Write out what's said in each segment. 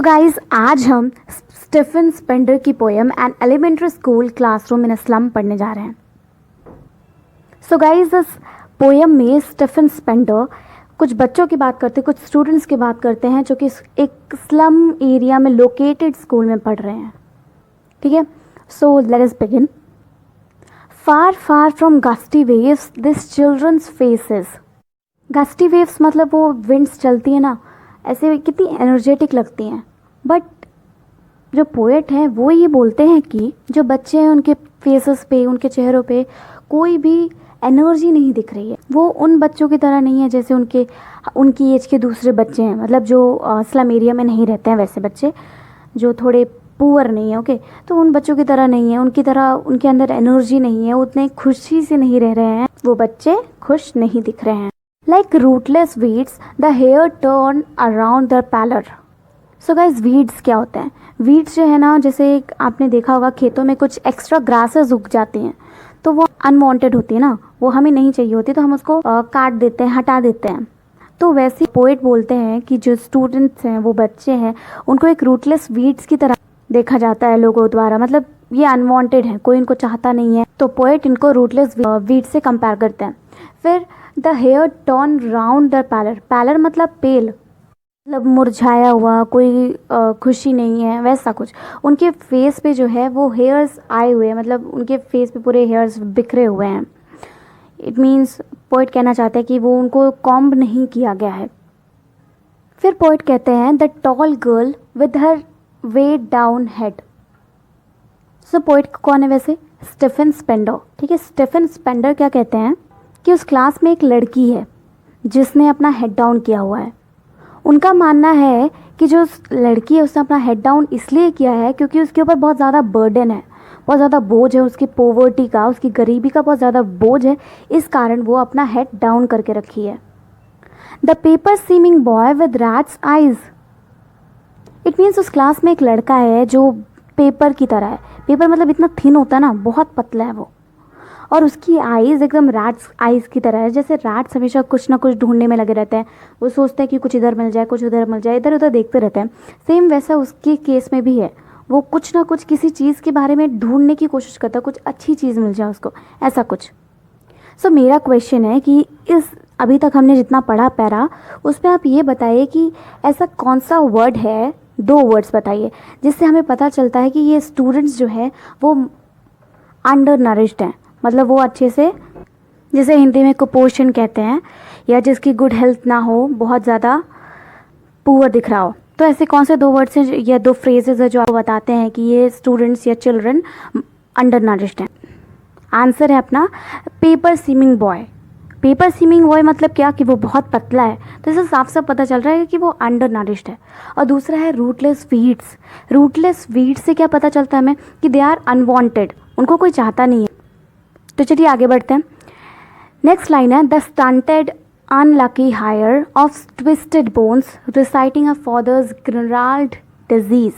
Guys आज हम Stephen Spender की poem an elementary school classroom in a slum पढ़ने जा रहे हैं। सो गाइस इस पोएम में स्टीफन स्पेंडर कुछ बच्चों की बात करते हैं, कुछ स्टूडेंट्स की बात करते हैं जो कि एक स्लम एरिया में लोकेटेड स्कूल में पढ़ रहे हैं। ठीक है, so let us begin. Far far from gusty waves this children's faces. Gusty waves मतलब वो विंड्स चलती है ना, ऐसे कितनी एनर्जेटिक लगती हैं। बट जो पोएट हैं वो ये बोलते हैं कि जो बच्चे हैं उनके फेसेस पे, उनके चेहरों पे कोई भी एनर्जी नहीं दिख रही है। वो उन बच्चों की तरह नहीं है जैसे उनकी एज के दूसरे बच्चे हैं, मतलब जो स्लम एरिया में नहीं रहते हैं, वैसे बच्चे जो थोड़े पुअर नहीं है। ओके, तो उन बच्चों की तरह नहीं है, उनकी तरह उनके अंदर एनर्जी नहीं है, उतने खुशी से नहीं रह रहे हैं, वो बच्चे खुश नहीं दिख रहे हैं। Like rootless weeds, the hair turn around their pallor. So guys, weeds क्या होते हैं? Weeds जो है ना, जैसे आपने देखा होगा खेतों में कुछ एक्स्ट्रा ग्रासेस उग जाती हैं, तो वो अनवांटेड होती है ना, वो हमें नहीं चाहिए होती, तो हम उसको काट देते हैं, हटा देते हैं। तो वैसे पोएट बोलते हैं कि जो स्टूडेंट्स हैं, वो बच्चे हैं, उनको एक रूटलेस वीड्स की तरह देखा जाता है लोगों द्वारा, मतलब ये अनवांटेड है, कोई इनको चाहता नहीं है, तो पोएट इनको रूटलेस वीड्स से कंपेयर करते हैं। फिर the hair turn round the paler. Paler मतलब पेल, मतलब मुरझाया हुआ, कोई खुशी नहीं है, वैसा कुछ। उनके फेस पे जो है वो हेयर्स आए हुए हैं, मतलब उनके फेस पे पूरे हेयर्स बिखरे हुए हैं। इट मीन्स पोइट कहना चाहते हैं कि वो उनको कॉम्ब नहीं किया गया है। फिर पोइट कहते हैं the tall girl with her weighed down head. So poet कौन है वैसे? Stephen Spender. ठीक है, स्टीफन स्पेंडर क्या कहते हैं कि उस क्लास में एक लड़की है जिसने अपना हेड डाउन किया हुआ है। उनका मानना है कि जो लड़की है उसने अपना हेड डाउन इसलिए किया है क्योंकि उसके ऊपर बहुत ज़्यादा बर्डन है, बहुत ज़्यादा बोझ है, उसकी पॉवर्टी का, उसकी गरीबी का बहुत ज़्यादा बोझ है, इस कारण वो अपना हेड डाउन करके रखी है। The paper seeming boy with rat's eyes. It means उस क्लास में एक लड़का है जो पेपर की तरह है। पेपर मतलब इतना थिन होता है ना, बहुत पतला है वो, और उसकी आइज़ एकदम रैट्स आइज़ की तरह है। जैसे रैट्स हमेशा कुछ ना कुछ ढूंढने में लगे रहते हैं, वो सोचते हैं कि कुछ इधर मिल जाए, कुछ उधर मिल जाए, इधर उधर देखते रहते हैं। सेम वैसा उसके केस में भी है, वो कुछ ना कुछ किसी चीज़ के बारे में ढूंढने की कोशिश करता है, कुछ अच्छी चीज़ मिल जाए उसको, ऐसा कुछ। सो मेरा क्वेश्चन है कि इस अभी तक हमने जितना पढ़ा पैरा, उसमें आप ये बताइए कि ऐसा कौन सा वर्ड है, 2 वर्ड्स बताइए जिससे हमें पता चलता है कि ये स्टूडेंट्स जो है वो अंडर नरिश्ड हैं, मतलब वो अच्छे से, जैसे हिंदी में कुपोषण कहते हैं, या जिसकी गुड हेल्थ ना हो, बहुत ज़्यादा पुअर दिख रहा हो। तो ऐसे कौन से 2 वर्ड्स हैं या 2 फ्रेजेस है जो आपको बताते हैं कि ये स्टूडेंट्स या चिल्ड्रन अंडर नरिश्ड हैं? आंसर है अपना paper seeming boy. Paper seeming boy मतलब क्या कि वो बहुत पतला है, तो इससे साफ साफ पता चल रहा है कि वो अंडर नरिश्ड है। और दूसरा है रूटलेस वीड्स। रूटलेस वीड्स से क्या पता चलता है हमें कि दे आर अनवांटेड, उनको कोई चाहता नहीं है। तो चलिए आगे बढ़ते हैं। नेक्स्ट लाइन है the stunted unlucky heir of twisted bones reciting a father's gnarled disease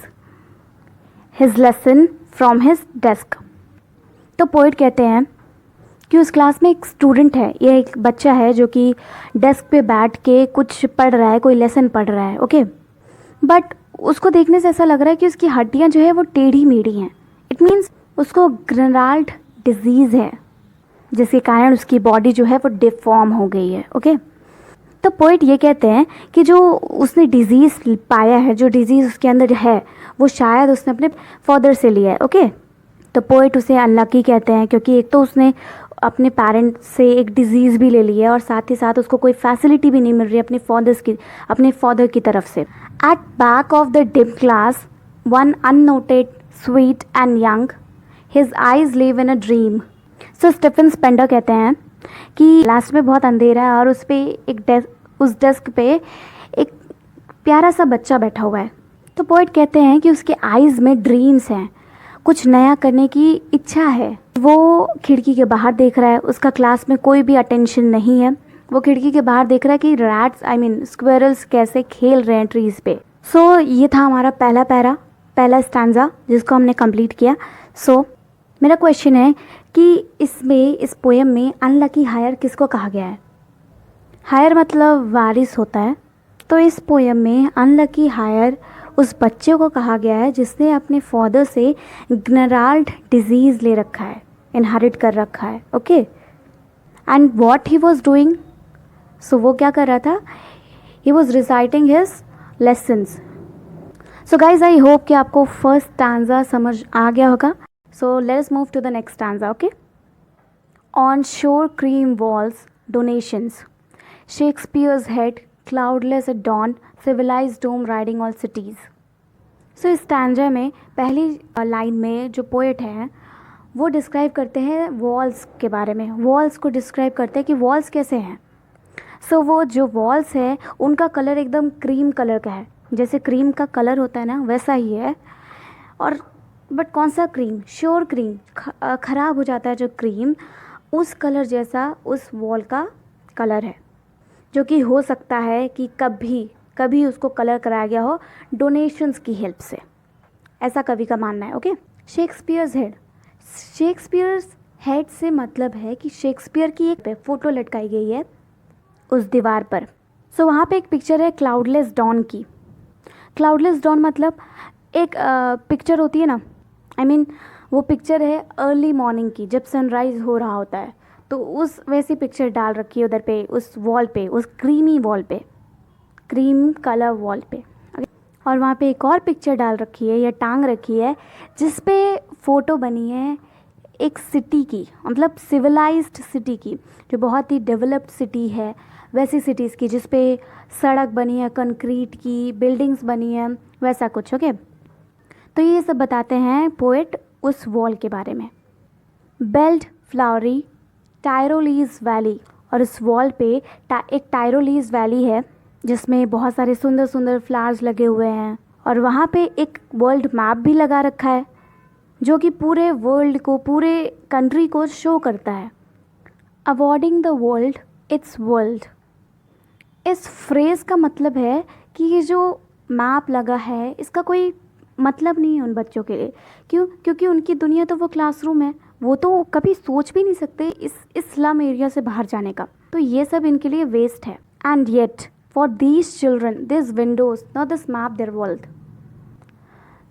his lesson from his desk. तो पोइट कहते हैं कि उस क्लास में एक स्टूडेंट है, ये एक बच्चा है जो कि डेस्क पे बैठ के कुछ पढ़ रहा है, कोई लेसन पढ़ रहा है। ओके, बट उसको देखने से ऐसा लग रहा है कि उसकी हड्डियां जो है वो टेढ़ी मेढ़ी हैं। इट मीन्स उसको ग्रेनाल्ड डिजीज़ है, जिसके कारण उसकी बॉडी जो है वो डिफॉर्म हो गई है। ओके, तो पोइट ये कहते हैं कि जो उसने डिजीज़ पाया है, जो डिजीज़ उसके अंदर है, वो शायद उसने अपने फादर से लिया है। ओके, तो पोइट उसे अनलकी कहते हैं क्योंकि एक तो उसने अपने पेरेंट्स से एक डिजीज़ भी ले ली है और साथ ही साथ उसको कोई फैसिलिटी भी नहीं मिल रही है अपने फादर की तरफ से। At back of the dim class one unnoted sweet and young his eyes live in a dream. So Stephen Spender कहते हैं कि लास्ट में बहुत अंधेरा है और उस डेस्क पे एक प्यारा सा बच्चा बैठा हुआ है। तो पोएट कहते हैं कि उसके आइज़ में ड्रीम्स हैं, कुछ नया करने की इच्छा है। वो खिड़की के बाहर देख रहा है, उसका क्लास में कोई भी अटेंशन नहीं है, वो खिड़की के बाहर देख रहा है कि रैट्स स्क्वेरल्स कैसे खेल रहे हैं ट्रीज़ पे। सो ये था हमारा पहला स्टैंजा जिसको हमने कंप्लीट किया। सो मेरा क्वेश्चन है कि इस पोएम में अनलकी हायर किसको कहा गया है? हायर मतलब वारिस होता है, तो इस पोएम में अनलकी हायर उस बच्चे को कहा गया है जिसने अपने फादर से ग्नराल्ड डिजीज़ ले रखा है, इनहेरिट कर रखा है. Okay, and what he was doing, so वो क्या कर रहा था, he was reciting his lessons. So guys I hope कि आपको फर्स्ट स्टैंजा समझ आ गया होगा. So let us move to the next stanza. Okay, on sour cream walls donations, Shakespeare's head cloudless at dawn, civilised dome riding all cities. So इस stanza में पहली line में जो पोएट हैं वो डिस्क्राइब करते हैं वॉल्स के बारे में. वॉल्स को डिस्क्राइब करते हैं कि वॉल्स कैसे हैं. सो वो जो वॉल्स है उनका कलर एकदम क्रीम कलर का है, जैसे क्रीम का कलर होता है ना वैसा ही है. और बट कौन सा क्रीम, श्योर क्रीम, ख़राब हो जाता है जो क्रीम, उस कलर जैसा उस वॉल का कलर है, जो कि हो सकता है कि कभी कभी उसको कलर कराया गया हो डोनेशंस की हेल्प से, ऐसा कवि का मानना है. Okay, Shakespeare's head, Shakespeare's head से मतलब है कि शेक्सपियर की एक फ़ोटो लटकाई गई है उस दीवार पर. सो वहाँ पे एक पिक्चर है क्लाउडलेस डॉन की. क्लाउडलेस डॉन मतलब एक पिक्चर होती है ना, आई मीन वो पिक्चर है अर्ली मॉर्निंग की, जब सनराइज़ हो रहा होता है, तो उस वैसी पिक्चर डाल रखी है उधर पे, उस वॉल पे, उस क्रीमी वॉल पे, क्रीम कलर वॉल पे. और वहाँ पे एक और पिक्चर डाल रखी है या टांग रखी है जिस पे फ़ोटो बनी है एक सिटी की, मतलब सिविलाइज्ड सिटी की, जो बहुत ही डेवलप्ड सिटी है, वैसी सिटीज़ की जिस पे सड़क बनी है, कंक्रीट की बिल्डिंग्स बनी है, वैसा कुछ. ओके, तो ये सब बताते हैं पोएट उस वॉल के बारे में. बेल्ड फ्लावरी टायरोलीज वैली, और उस वॉल पे एक टायरोलीज वैली है जिसमें बहुत सारे सुंदर सुंदर फ्लावर्स लगे हुए हैं. और वहाँ पे एक वर्ल्ड मैप भी लगा रखा है जो कि पूरे वर्ल्ड को, पूरे कंट्री को शो करता है. Awarding the world it's world, इस फ्रेज़ का मतलब है कि ये जो मैप लगा है इसका कोई मतलब नहीं है उन बच्चों के लिए. क्यों? क्योंकि उनकी दुनिया तो वो क्लासरूम है, वो तो कभी सोच भी नहीं सकते इस स्लम एरिया से बाहर जाने का, तो ये सब इनके लिए वेस्ट है. And yet for these children this Windows not this map there world.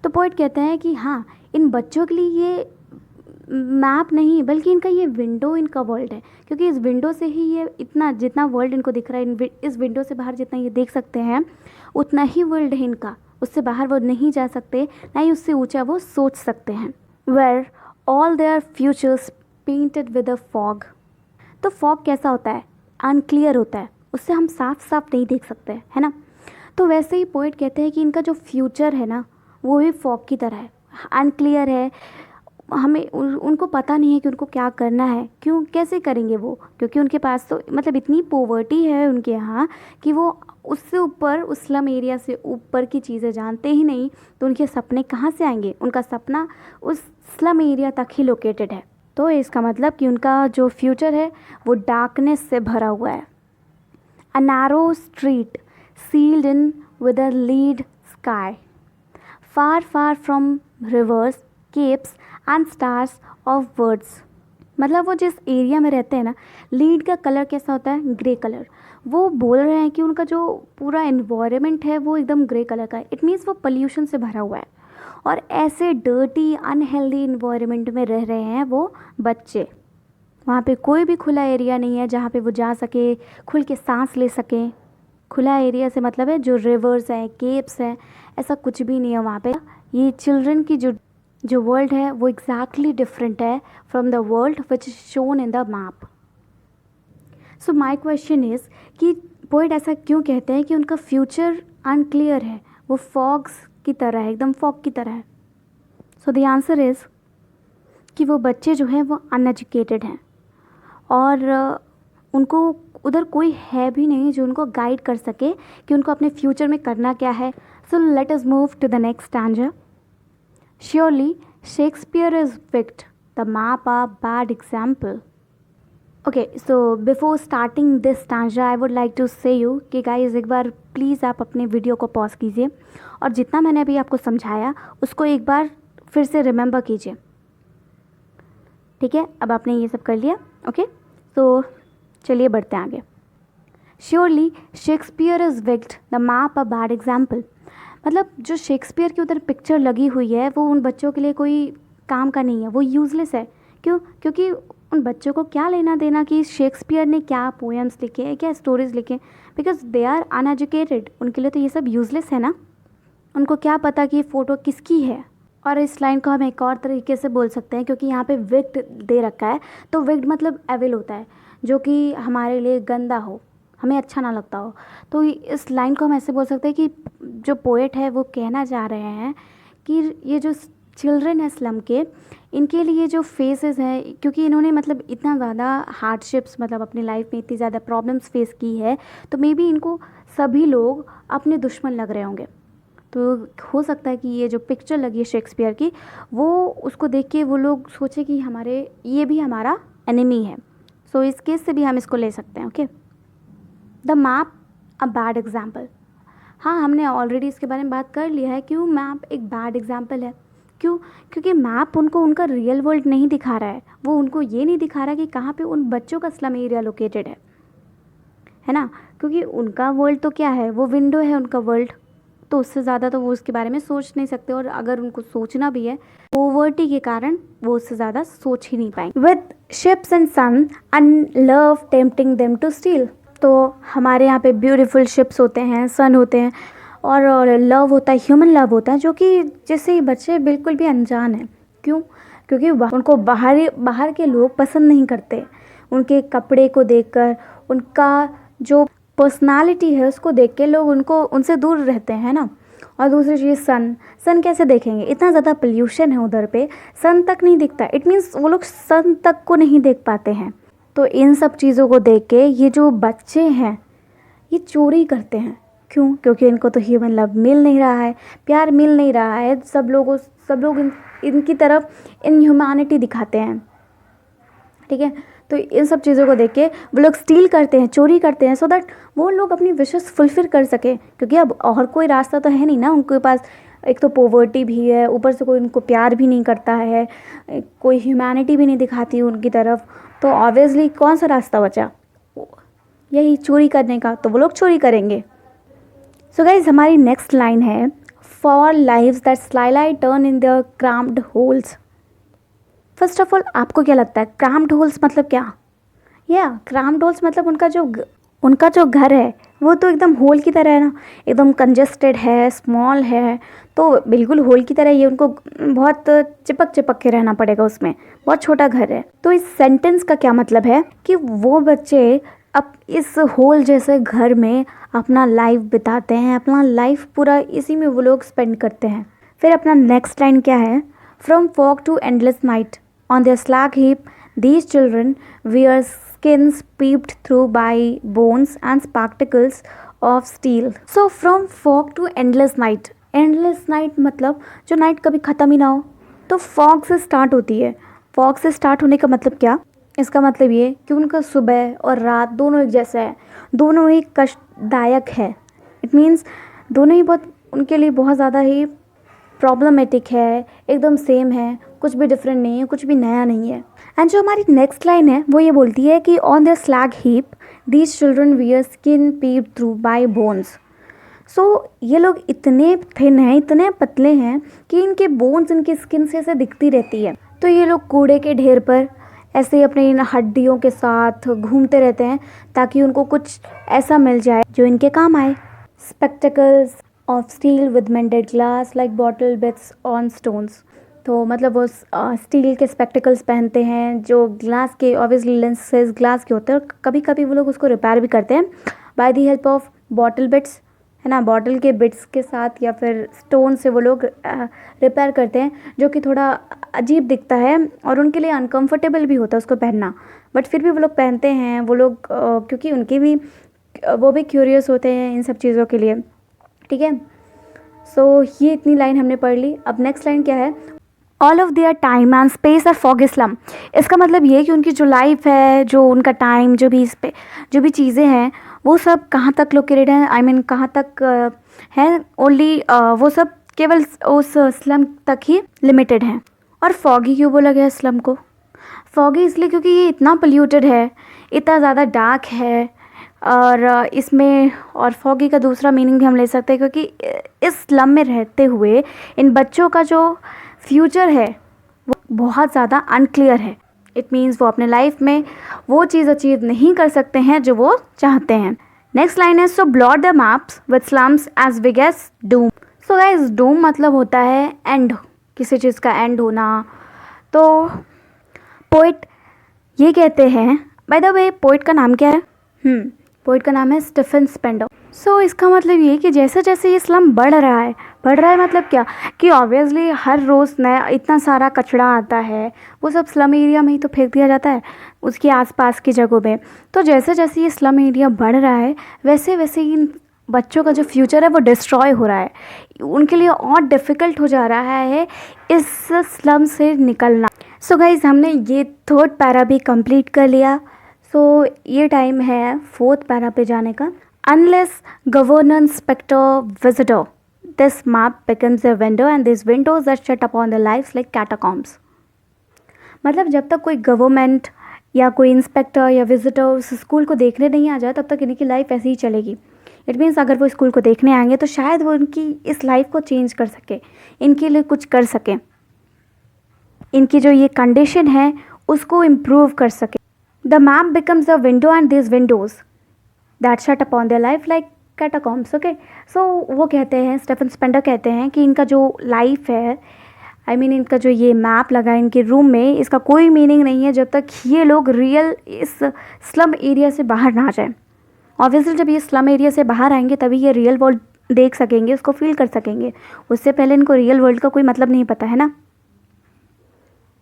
तो पोइट कहते हैं कि हाँ, इन बच्चों के लिए ये मैप नहीं बल्कि इनका ये विंडो इनका वर्ल्ड है, क्योंकि इस विंडो से ही ये इतना जितना वर्ल्ड इनको दिख रहा है, इस विंडो से बाहर जितना ये देख सकते हैं उतना ही वर्ल्ड है इनका. उससे बाहर वो नहीं जा सकते, ना ही उससे ऊंचा वो सोच सकते हैं. Where all their futures painted with a fog. तो फॉग कैसा होता है, अनक्लियर होता है, उससे हम साफ साफ नहीं देख सकते, है ना. तो वैसे ही पोइट कहते हैं कि इनका जो फ्यूचर है ना वो भी फॉग की तरह है, अनक्लियर है. हमें उनको पता नहीं है कि उनको क्या करना है, क्यों, कैसे करेंगे वो, क्योंकि उनके पास तो मतलब इतनी पॉवर्टी है उनके यहाँ कि वो उससे ऊपर, उस स्लम एरिया से ऊपर की चीज़ें जानते ही नहीं. तो उनके सपने कहाँ से आएंगे, उनका सपना उस स्लम एरिया तक ही लोकेटेड है. तो इसका मतलब कि उनका जो फ्यूचर है वो डार्कनेस से भरा हुआ है. A narrow street sealed in with a lead sky, far far from rivers capes and stars of words. मतलब वो जिस एरिया में रहते हैं ना, लीड का कलर कैसा होता है, ग्रे कलर. वो बोल रहे हैं कि उनका जो पूरा एनवायरनमेंट है वो एकदम ग्रे कलर का है. इट मीन्स वो पोल्यूशन से भरा हुआ है और ऐसे डर्टी अनहेल्दी इन्वायरमेंट में रह रहे हैं वो बच्चे. वहाँ पे कोई भी खुला एरिया नहीं है जहाँ पे वो जा सके, खुल के सांस ले सके. खुला एरिया से मतलब है जो रिवर्स हैं, केप्स हैं, ऐसा कुछ भी नहीं है वहाँ पे. ये चिल्ड्रन की जो वर्ल्ड है वो एग्जैक्टली डिफरेंट है from the world which is shown in the map. So my question is कि पोइट ऐसा क्यों कहते हैं कि उनका फ्यूचर अनक्लियर है, वो फॉग्स की तरह है, एकदम फॉग की तरह है. सो द आंसर इज़ कि वो बच्चे जो हैं वो अनएजुकेटेड हैं और उनको उधर कोई है भी नहीं जो उनको गाइड कर सके कि उनको अपने फ्यूचर में करना क्या है. So let us move to the next stanza. Surely Shakespeare is picked the map a bad example. Okay, so before starting this stanza I would like to say you कि guys एक बार please आप अपने video को pause कीजिए और जितना मैंने अभी आपको समझाया उसको एक बार फिर से रिमेंबर कीजिए. ठीक है, अब आपने ये सब कर लिया. ओके, तो चलिए बढ़ते हैं आगे. Surely Shakespeare is picked the map a bad example. मतलब जो शेक्सपियर की उधर पिक्चर लगी हुई है वो उन बच्चों के लिए कोई काम का नहीं है, वो यूज़लेस है। क्यों? क्योंकि उन बच्चों को क्या लेना देना कि शेक्सपियर ने क्या पोएम्स लिखे हैं, क्या स्टोरीज़ लिखे, बिकॉज दे आर अनएजुकेटेड, उनके लिए तो ये सब यूज़लेस है ना। उनको क्या पता कि ये फ़ोटो किसकी है। और इस लाइन को हम एक और तरीके से बोल सकते हैं, क्योंकि यहाँ पे विग्ड दे रखा है, तो विग्ड मतलब एविल होता है, जो कि हमारे लिए गंदा हो, हमें अच्छा ना लगता हो। तो इस लाइन को हम ऐसे बोल सकते हैं कि जो पोएट है वो कहना चाह रहे हैं कि ये जो चिल्ड्रन है स्लम के, इनके लिए जो फेसेस है, क्योंकि इन्होंने मतलब इतना ज़्यादा हार्डशिप्स मतलब अपनी लाइफ में इतनी ज़्यादा प्रॉब्लम्स फेस की है, तो मे बी इनको सभी लोग अपने दुश्मन लग रहे होंगे। तो हो सकता है कि ये जो पिक्चर लगी है शेक्सपियर की, वो उसको देख के वो लोग सोचे कि ये भी हमारा एनिमी है। सो इस केस से भी हम इसको ले सकते हैं। Okay, the map a bad example. हाँ, हमने ऑलरेडी इसके बारे में बात कर लिया है, क्यों मैप एक बैड एग्जाम्पल है। क्यों? क्योंकि मैप उनको उनका रियल वर्ल्ड नहीं दिखा रहा है, वो उनको ये नहीं दिखा रहा कि कहाँ पे उन बच्चों का स्लम एरिया लोकेटेड है ना। क्योंकि उनका वर्ल्ड तो क्या है, वो विंडो है उनका वर्ल्ड, तो उससे ज़्यादा तो वो उसके बारे में सोच नहीं सकते, और अगर उनको सोचना भी है पॉवर्टी के कारण वो उससे ज़्यादा सोच ही नहीं पाएंगे। With ships and sun and love tempting them to steal. तो हमारे यहाँ पे ब्यूटीफुल शिप्स होते हैं, सन होते हैं, और लव होता है, ह्यूमन लव होता है, जो कि जैसे बच्चे बिल्कुल भी अनजान हैं। क्यों? क्योंकि उनको बाहर के लोग पसंद नहीं करते, उनके कपड़े को देखकर, उनका जो पर्सनालिटी है उसको देख के लोग उनसे दूर रहते हैं ना। और दूसरी चीज़ सन कैसे देखेंगे, इतना ज़्यादा पोल्यूशन है उधर पे, सन तक नहीं दिखता। इट मीन्स वो लोग सन तक को नहीं देख पाते हैं। तो इन सब चीज़ों को देख के ये जो बच्चे हैं ये चोरी करते हैं। क्यों? क्योंकि इनको तो ह्यूमन लव मिल नहीं रहा है, प्यार मिल नहीं रहा है। सब लोग इनकी तरफ इनह्यूमैनिटी दिखाते हैं। ठीक है, तो इन सब चीज़ों को देख के वो लोग स्टील करते हैं, चोरी करते हैं, सो दैट वो लोग अपनी विशेस फुलफिल कर सके। क्योंकि अब और कोई रास्ता तो है नहीं ना उनके पास। एक तो पॉवर्टी भी है, ऊपर से कोई उनको प्यार भी नहीं करता है, कोई ह्यूमैनिटी भी नहीं दिखाती उनकी तरफ, तो ऑब्वियसली कौन सा रास्ता बचा? यही चोरी करने का। तो वो लोग चोरी करेंगे। सो गाइज, हमारी नेक्स्ट लाइन है, for lives that slightly turn in their cramped holes. First of all, आपको क्या लगता है क्रैम्प्ड होल्स मतलब क्या? क्रैम्प्ड होल्स मतलब उनका जो घर है वो तो एकदम होल की तरह है ना, एकदम कंजेस्टेड है, स्मॉल है, तो बिल्कुल होल की तरह। ये उनको बहुत चिपक के रहना पड़ेगा उसमें, बहुत छोटा घर है। तो इस सेंटेंस का क्या मतलब है कि वो बच्चे अब इस होल जैसे घर में अपना लाइफ बिताते हैं, अपना लाइफ पूरा इसी में वो लोग स्पेंड करते हैं। फिर अपना नेक्स्ट लाइन क्या है, from fog to endless night on their slag heap, these children wear skins peeped through by bones and spectacles of steel. So from fog to endless night. Endless night मतलब जो night कभी ख़त्म ही ना हो, तो fog से start होती है। फॉग से स्टार्ट होने का मतलब क्या? इसका मतलब ये कि उनका सुबह और रात दोनों एक जैसा है, दोनों ही कष्टदायक है। इट मीन्स दोनों ही बहुत उनके लिए बहुत ज़्यादा ही प्रॉब्लमेटिक है, एकदम सेम है, कुछ भी डिफरेंट नहीं है, कुछ भी नया नहीं है। एंड जो हमारी नेक्स्ट लाइन है वो ये बोलती है कि on their slag heap these children wear skin peeped through by bones. So ये लोग इतने थिन हैं, इतने पतले हैं कि इनके बोन्स इनकी स्किन से ऐसे दिखती रहती है। तो ये लोग कूड़े के ढेर पर ऐसे ही अपने इन हड्डियों के साथ घूमते रहते हैं ताकि उनको कुछ ऐसा मिल जाए जो इनके काम आए। Spectacles of steel with mended glass like bottle bits on stones. तो मतलब वो स्टील के स्पेक्टिकल्स पहनते हैं जो ग्लास के, ऑब्वियसली लेंसेज ग्लास के होते हैं, और कभी कभी वो लोग उसको रिपेयर भी करते हैं by the help of bottle bits, है ना। बॉटल के बिट्स के साथ या फिर स्टोन से वो लोग रिपेयर करते हैं, जो कि थोड़ा अजीब दिखता है और उनके लिए अनकंफर्टेबल भी होता है उसको पहनना, बट फिर भी वो लोग पहनते हैं। वो लोग क्योंकि वो भी क्यूरियस होते हैं इन सब चीज़ों के लिए। ठीक है, सो ये इतनी लाइन हमने पढ़ ली। अब नेक्स्ट लाइन क्या है, all of their time and space are foggy slum. इसका मतलब ये कि उनकी जो लाइफ है, जो उनका टाइम, जो भी चीज़ें हैं, वो सब कहाँ तक लोकेटेड है, आई मीन कहाँ तक है, ओनली वो सब केवल उस स्लम तक ही लिमिटेड हैं। और फॉगी क्यों बोला गया स्लम को? फॉगी इसलिए क्योंकि ये इतना पोल्यूटेड है, इतना ज़्यादा डार्क है, और इसमें और फॉगी का दूसरा मीनिंग भी हम ले सकते हैं, क्योंकि इस स्लम में रहते हुए इन बच्चों का जो फ्यूचर है वो बहुत ज़्यादा अनक्लियर है। इट मीन्स वो अपने लाइफ में वो चीज़ अचीव नहीं कर सकते हैं जो वो चाहते हैं। नेक्स्ट लाइन है, so blot the maps with slums as big as doom. So guys, doom मतलब होता है एंड, किसी चीज़ का एंड होना। तो पोइट ये कहते हैं, बाय द वे पोइट का नाम क्या है? पोइट का नाम है स्टीफन स्पेंडर। सो इसका मतलब ये कि जैसे जैसे ये स्लम बढ़ रहा है मतलब क्या कि ऑब्वियसली हर रोज़ नया इतना सारा कचरा आता है, वो सब स्लम एरिया में ही तो फेंक दिया जाता है, उसके आसपास की जगहों में। तो जैसे जैसे ये स्लम एरिया बढ़ रहा है वैसे वैसे इन बच्चों का जो फ्यूचर है वो डिस्ट्रॉय हो रहा है, उनके लिए और डिफ़िकल्ट हो जा रहा है इस स्लम से निकलना। सो गाइज, हमने ये थर्ड पैरा भी कंप्लीट कर लिया। सो ये टाइम है फोर्थ पैरा पे जाने का। Unless governance inspector visitor this map becomes a window and this windows are shut upon the lives like catacombs. मतलब जब तक कोई गवर्नमेंट या कोई इंस्पेक्टर या विजिटर उस स्कूल को देखने नहीं आ जाए तब तक इनकी लाइफ ऐसे ही चलेगी। इट मीन्स अगर वो स्कूल को देखने आएंगे तो शायद वो उनकी इस लाइफ को चेंज कर सके, इनके लिए कुछ कर सके, इनकी जो ये कंडीशन है उसको इम्प्रूव कर सके। The map becomes a window and this windows that shut upon their life like catacombs. Okay, so वो कहते हैं, स्टीफन स्पेंडर कहते हैं कि इनका जो लाइफ है, इनका जो ये मैप लगा है इनके रूम में, इसका कोई मीनिंग नहीं है जब तक ये लोग रियल इस स्लम एरिया से बाहर ना आ जाए। ऑब्वियसली जब ये स्लम एरिया से बाहर आएंगे तभी ये रियल वर्ल्ड देख सकेंगे, उसको फील कर सकेंगे। उससे पहले इनको रियल वर्ल्ड का कोई मतलब नहीं पता है ना।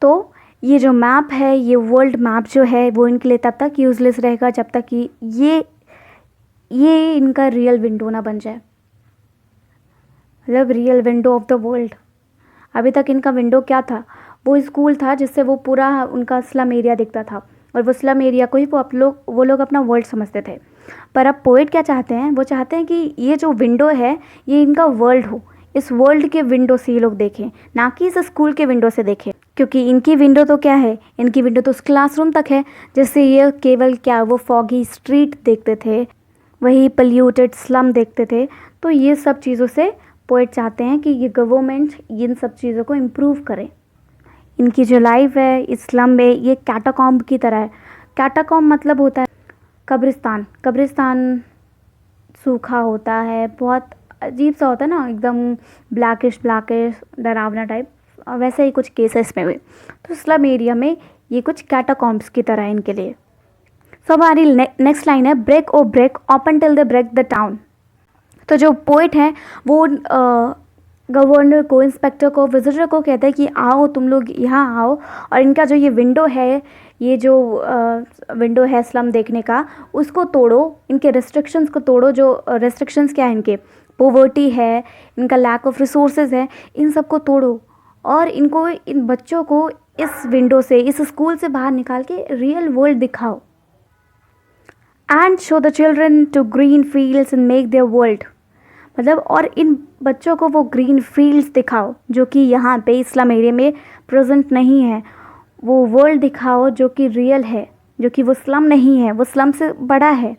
तो ये जो मैप है, ये वर्ल्ड मैप जो है वो इनके लिए तब तक यूज़लेस रहेगा जब तक कि ये इनका रियल विंडो ना बन जाए, मतलब real window of the world. अभी तक इनका विंडो क्या था? वो स्कूल था जिससे वो पूरा उनका स्लम एरिया दिखता था और वो स्लम एरिया को ही वो लोग अपना वर्ल्ड समझते थे। पर अब पोएट क्या चाहते हैं? वो चाहते हैं कि ये जो विंडो है ये इनका वर्ल्ड हो, इस वर्ल्ड के विंडो से ये लोग देखें, ना कि इस स्कूल के विंडो से देखें। क्योंकि इनकी विंडो तो क्या है? इनकी विंडो तो उस क्लासरूम तक है, जिससे ये केवल क्या वो फॉगी स्ट्रीट देखते थे, वही पल्यूटेड स्लम देखते थे। तो ये सब चीज़ों से पोएट चाहते हैं कि ये गवर्नमेंट इन सब चीज़ों को इम्प्रूव करे। इनकी जो लाइफ है इस स्लम में ये कैटाकॉम्ब की तरह है। कैटाकॉम्ब मतलब होता है कब्रिस्तान। कब्रिस्तान सूखा होता है, बहुत अजीब सा होता है ना, एकदम ब्लैकिश डरावना टाइप, वैसे ही कुछ केसेस में हुए। तो स्लम एरिया में ये कुछ कैटाकॉम्ब्स की तरह है इनके लिए। सो हमारी नेक्स्ट लाइन है, break o break open till the break the town. तो जो पोइट है वो गवर्नर को, इंस्पेक्टर को, विजिटर को कहते हैं कि आओ तुम लोग यहाँ आओ और इनका जो ये विंडो है, ये जो विंडो है स्लम देखने का, उसको तोड़ो, इनके रेस्ट्रिक्शंस को तोड़ो। जो रेस्ट्रिक्शंस क्या है इनके? पोवर्टी है, इनका लैक ऑफ रिसोर्सेज है, इन सब को तोड़ो और इनको, इन बच्चों को इस विंडो से, इस स्कूल से बाहर निकाल के रियल वर्ल्ड दिखाओ। And show the children to green fields and make their world. मतलब और इन बच्चों को वो ग्रीन फील्ड्स दिखाओ जो कि यहाँ पे स्लम एरिया में प्रेजेंट नहीं है। वो वर्ल्ड दिखाओ जो कि रियल है, जो कि वो स्लम नहीं है, वो स्लम से बड़ा है,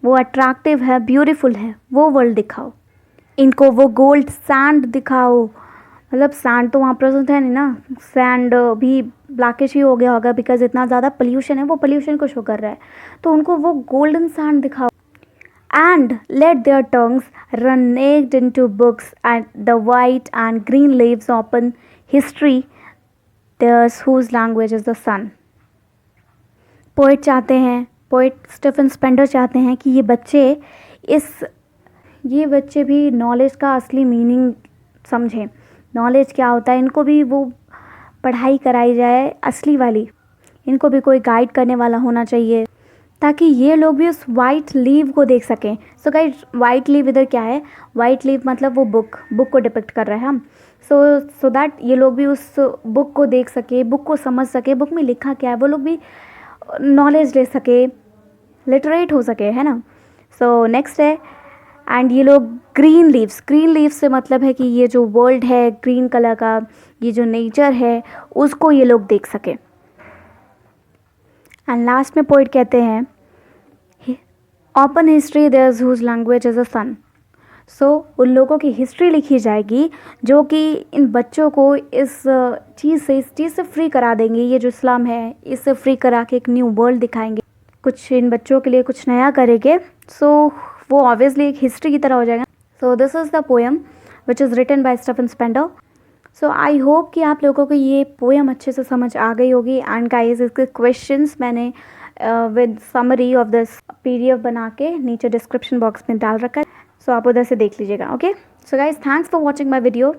वो अट्रैक्टिव है, ब्यूटीफुल है, वो वर्ल्ड दिखाओ। इनको वो गोल्ड सैंड दिखाओ। मतलब सैंड तो वहाँ प्रेजेंट है नहीं ना, सैंड भी ब्लैकिश ही हो गया होगा बिकॉज इतना ज़्यादा पोल्यूशन है, वो पोल्यूशन को शो कर रहा है। तो उनको वो गोल्डन सैंड दिखाओ। And let their tongues run naked into books, and the white and green leaves open history, theirs whose language is the sun. Poet चाहते हैं, पोइट स्टीफन स्पेंडर चाहते हैं कि ये बच्चे भी नॉलेज का असली मीनिंग समझें। नॉलेज क्या होता है, इनको भी वो पढ़ाई कराई जाए असली वाली, इनको भी कोई गाइड करने वाला होना चाहिए ताकि ये लोग भी उस वाइट लीव को देख सकें। सो गाइस, वाइट लीव इधर क्या है? वाइट लीव मतलब वो बुक को डिपिक्ट कर रहे हैं हम। सो दैट ये लोग भी उस बुक को देख सके, बुक को समझ सके, बुक में लिखा क्या है, वो लोग भी नॉलेज ले सके, लिटरेट हो सके, है ना। सो नेक्स्ट है, एंड ये लोग ग्रीन लीव्स से मतलब है कि ये जो वर्ल्ड है ग्रीन कलर का, ये जो नेचर है उसको ये लोग देख सके। एंड लास्ट में पोइट कहते हैं, open history theirs whose language is a sun. So उन लोगों की हिस्ट्री लिखी जाएगी जो कि इन बच्चों को इस चीज़ से फ्री करा देंगे। ये जो इस्लाम है इससे फ्री करा के एक न्यू वर्ल्ड दिखाएंगे, कुछ इन बच्चों के लिए कुछ नया करेंगे। सो वो ऑब्वियसली एक हिस्ट्री की तरह हो जाएगा। So this is the poem which is written by Stephen Spender. So I hope कि आप लोगों को ये पोएम अच्छे से समझ आ गई होगी। एंड गाइस, इसके क्वेश्चंस मैंने with summary of this PDF बना के नीचे डिस्क्रिप्शन बॉक्स में डाल रखा है। सो आप उधर से देख लीजिएगा। Okay, so guys, thanks for watching my video.